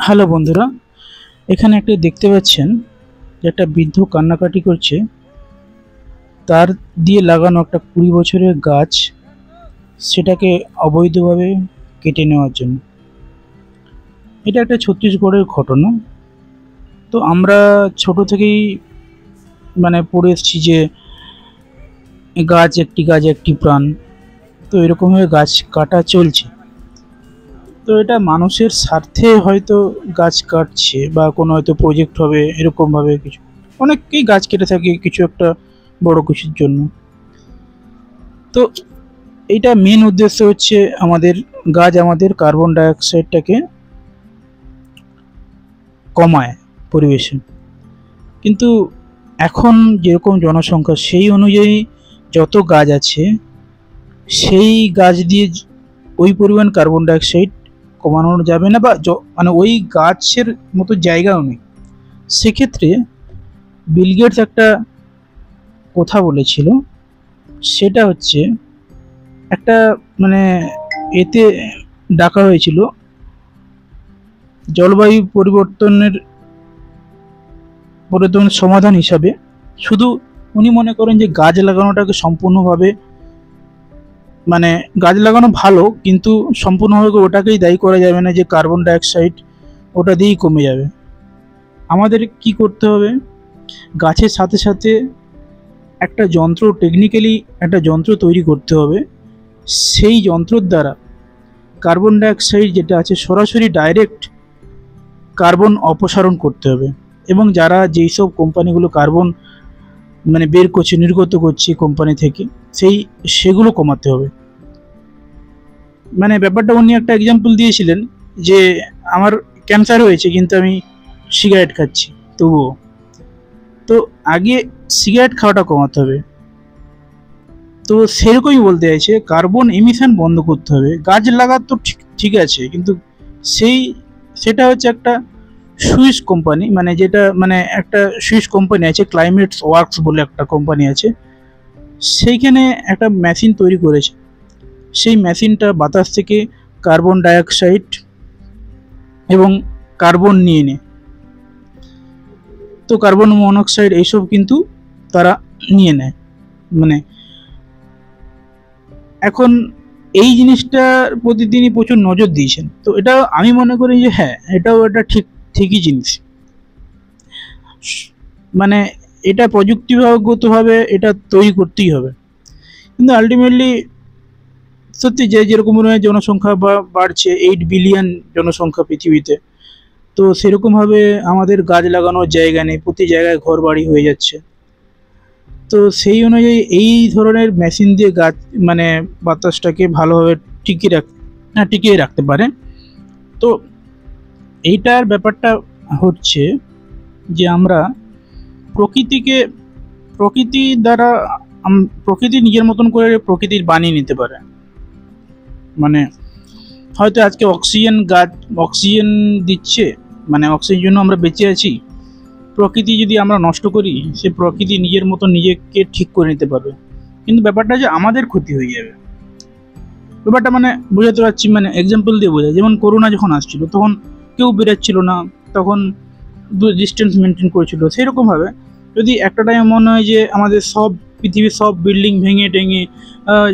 Hello বন্ধুরা, এখানে একটা দেখতে পাচ্ছেন যে একটা বৃদ্ধ কান্নাকাটি করছে। তার দিয়ে লাগানো একটা 20 বছরের গাছ, সেটাকে অবৈধভাবে কেটে নেওয়ার জন্য। এটা একটা ছত্তিশগড়ের ঘটনা। তো আমরা ছোট থেকেই পড়ে এসেছি যে গাছ একটি প্রাণ। তো এরকমভাবে গাছ কাটা চলছে। তো এটা মানুষের স্বার্থে হয়তো গাছ কাটছে, বা কোনো হয়তো প্রজেক্ট হবে এরকমভাবে কিছু। অনেকেই গাছ কেটে থাকে কিছু একটা বড় কিছুর জন্য। তো এইটা মেন উদ্দেশ্য হচ্ছে গাছ আমাদের কার্বন ডাইঅক্সাইডটাকে কমায় পরিবেশে। কিন্তু এখন যেরকম জনসংখ্যা, সেই অনুযায়ী যত গাছ আছে, সেই গাছ দিয়ে ওই পরিমাণ কার্বন ডাইঅক্সাইড কমানো যাবে না, বা ওই গাছের মতো জায়গাও নেই। সেক্ষেত্রে বিল গেটস একটা কথা বলেছিল, সেটা হচ্ছে একটা এতে ডাকা হয়েছিল জলবায়ু পরিবর্তনের সমাধান হিসাবে। শুধু উনি মনে করেন যে গাছ লাগানোটাকে সম্পূর্ণভাবে গাছ লাগানো ভালো, কিন্তু সম্পূর্ণভাবে ওটাকেই দায়ী করা যাবে না যে কার্বন ডাইঅক্সাইড ওটা দিয়েই কমে যাবে। আমাদের কি করতে হবে, গাছের সাথে সাথে একটা টেকনিক্যালি একটা যন্ত্র তৈরি করতে হবে। সেই যন্ত্রের দ্বারা কার্বন ডাইঅক্সাইড যেটা আছে সরাসরি ডাইরেক্ট কার্বন অপসারণ করতে হবে। এবং যারা যেই সব কোম্পানিগুলো কার্বন বের করছে, নির্গত করছে কোম্পানি থেকে, সেগুলো কমাতে হবে। ব্যাপারটা উনি একটা এক্সাম্পল দিয়েছিলেন যে আমার ক্যান্সার হয়েছে, কিন্তু আমি সিগারেট খাচ্ছি তবুও। তো আগে সিগারেট খাওয়াটা কমাতে হবে। তো সেরকমই বলতে চাইছে, কার্বন এমিশন বন্ধ করতে হবে। গাছ লাগা তো ঠিক আছে, কিন্তু সেটা হচ্ছে একটা সুইস কোম্পানি, যেটা একটা সুইস কোম্পানি আছে, ক্লাইমেট ওয়ার্কস বলে একটা কোম্পানি আছে। সেইখানে একটা মেশিন তৈরি করেছে। সেই মেশিনটা বাতাস থেকে কার্বন ডাইঅক্সাইড এবং কার্বন নিয়ে নেয়। তো কার্বন মনোক্সাইড এইসব কিন্তু তারা নিয়ে নেয়। এখন এই জিনিসটার প্রতি তিনি প্রচুর নজর দিয়েছেন। তো এটা আমি মনে করি যে হ্যাঁ, এটাও একটা ঠিকই জিনিস। এটা প্রযুক্তিগতভাবে এটা তৈরি করতেই হবে। কিন্তু আলটিমেটলি সত্যি যেরকম জনসংখ্যা বাড়ছে, 8 বিলিয়ন জনসংখ্যা পৃথিবীতে। তো সেরকমভাবে আমাদের গাছ লাগানোর জায়গা নেই, প্রতি জায়গায় ঘর বাড়ি হয়ে যাচ্ছে। তো সেই অনুযায়ী এই ধরনের মেশিন দিয়ে গাছ বাতাসটাকে ভালোভাবে টিকিয়ে রাখতে পারে। তো এইটার ব্যাপারটা হচ্ছে যে আমরা প্রকৃতি দ্বারা প্রকৃতি নিজের মতন করে প্রকৃতির বানিয়ে নিতে পারে। হয়তো আজকে অক্সিজেন দিচ্ছে, অক্সিজেনের জন্য আমরা বেঁচে আছি। প্রকৃতি যদি আমরা নষ্ট করি, সে প্রকৃতি নিজের মতো নিজেকে ঠিক করে নিতে পারবে। কিন্তু ব্যাপারটা যে আমাদের ক্ষতি হয়ে যাবে। ব্যাপারটা বোঝাতে পারছি, এক্সাম্পল দিয়ে বোঝায়। যেমন করোনা যখন আসছিল, তখন কেউ বেরোচ্ছিল না, তখন ডিস্টেন্স মেনটেন করেছিল। সেরকমভাবে যদি একটা টাইম মনে হয় যে আমাদের পৃথিবীর সব বিল্ডিং ভেঙে টেঙে,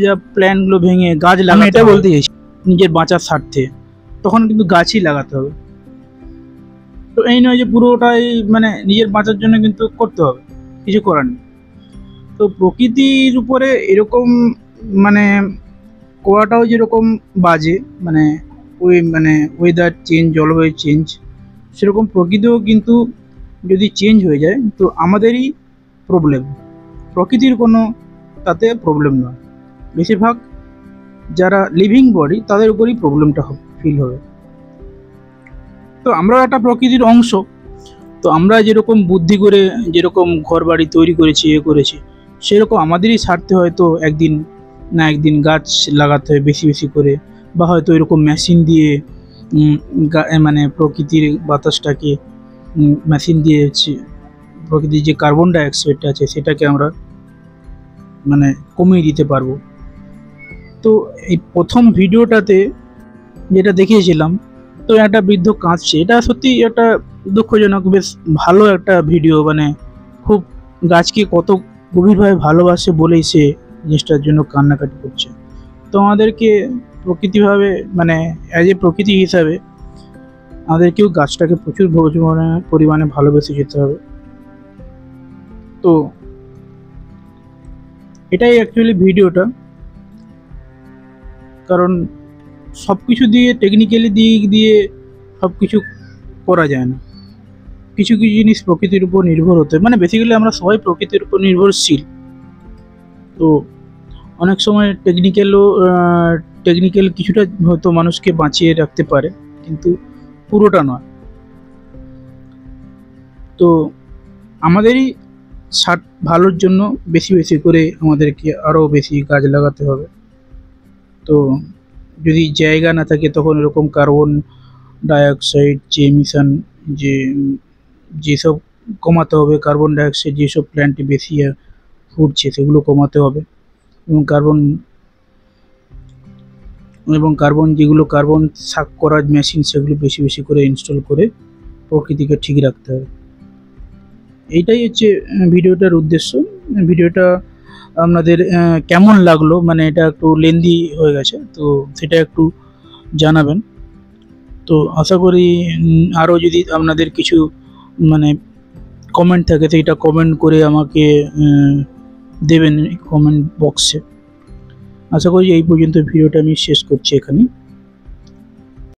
যা প্ল্যানগুলো ভেঙে গাছ লাগাতে, এটা বলতে চাইছি নিজের বাঁচার স্বার্থে, তখন কিন্তু গাছই লাগাতে হবে। তো এই নয় যে পুরোটাই নিজের বাঁচার জন্য কিন্তু করতে হবে, কিছু করার নেই। তো প্রকৃতির উপরে এরকম করাটাও যেরকম বাজে, ওয়েদার চেঞ্জ, জলবায়ু চেঞ্জ, সেরকম প্রকৃতিও কিন্তু যদি চেঞ্জ হয়ে যায় তো আমাদেরই প্রবলেম। প্রকৃতির কোনো তাতে প্রবলেম নয়। বেশিরভাগ যারা লিভিং বডি, তাদের উপরই প্রবলেমটা ফিল হবে। তো আমরাও একটা প্রকৃতির অংশ। তো আমরা যেরকম বুদ্ধি করে যেরকম ঘর বাড়ি তৈরি করেছি, সেরকম আমাদেরই স্বার্থে হয়তো একদিন না একদিন গাছ লাগাতে হয় বেশি বেশি করে, বা হয়তো এরকম মেশিন দিয়ে প্রকৃতির বাতাসটাকে মেশিন দিয়ে প্রকৃতির যে কার্বন ডাইঅক্সাইডটা আছে সেটাকে আমরা কমিয়ে দিতে পারবো। তো এই প্রথম ভিডিওটাতে যেটা দেখিয়েছিলাম তো একটা বৃদ্ধ কাঁদছে, এটা সত্যি একটা দুঃখজনক, বেশ ভালো একটা ভিডিও। মানে খুব গাছকে কত গভীরভাবে ভালোবাসে বলেই সে জিনিসটার জন্য কান্নাকাটি করছে। তো আমাদেরকে প্রকৃতিভাবে মানে অ্যাজ এ প্রকৃতি হিসাবে আমাদেরকেও গাছটাকে প্রচুর পরিমাণে ভালোবেসে যেতে হবে। তো এটাই অ্যাকচুয়ালি ভিডিওটা। কারণ সব কিছু দিয়ে টেকনিক্যালি দিক দিয়ে সব কিছু করা যায় না, কিছু কিছু জিনিস প্রকৃতির উপর নির্ভর হতে, মানে বেসিক্যালি আমরা সবাই প্রকৃতির উপর নির্ভরশীল। তো অনেক সময় টেকনিক্যাল কিছুটা হয়তো মানুষকে বাঁচিয়ে রাখতে পারে, কিন্তু পুরোটা নয়। তো আমাদেরই ভালোর জন্য বেশি বেশি করে আমাদেরকে আরও বেশি গাছ লাগাতে হবে। তো যদি জায়গা না থাকে তখন এরকম কার্বন ডাইঅক্সাইড যে এমিশন, যেসব কমাতে হবে, কার্বন ডাইঅক্সাইড যেসব প্ল্যান্টে বেশি ফুটছে সেগুলো কমাতে হবে, এবং কার্বন যেগুলো কার্বন সাক করার মেশিন সেগুলো বেশি বেশি করে ইনস্টল করে প্রকৃতিকে ঠিক রাখতে হবে। এইটাই হচ্ছে ভিডিওটার উদ্দেশ্য। ভিডিওটা আপনাদের কেমন লাগলো, মানে এটা একটু লেন্দি হয়ে গেছে, তো সেটা একটু জানাবেন। তো আশা করি আরও যদি আপনাদের কিছু মানে কমেন্ট থাকে সেইটা কমেন্ট করে আমাকে দেবেন কমেন্ট বক্সে। আশা করি এই পর্যন্ত ভিডিওটা আমি শেষ করছি এখানে।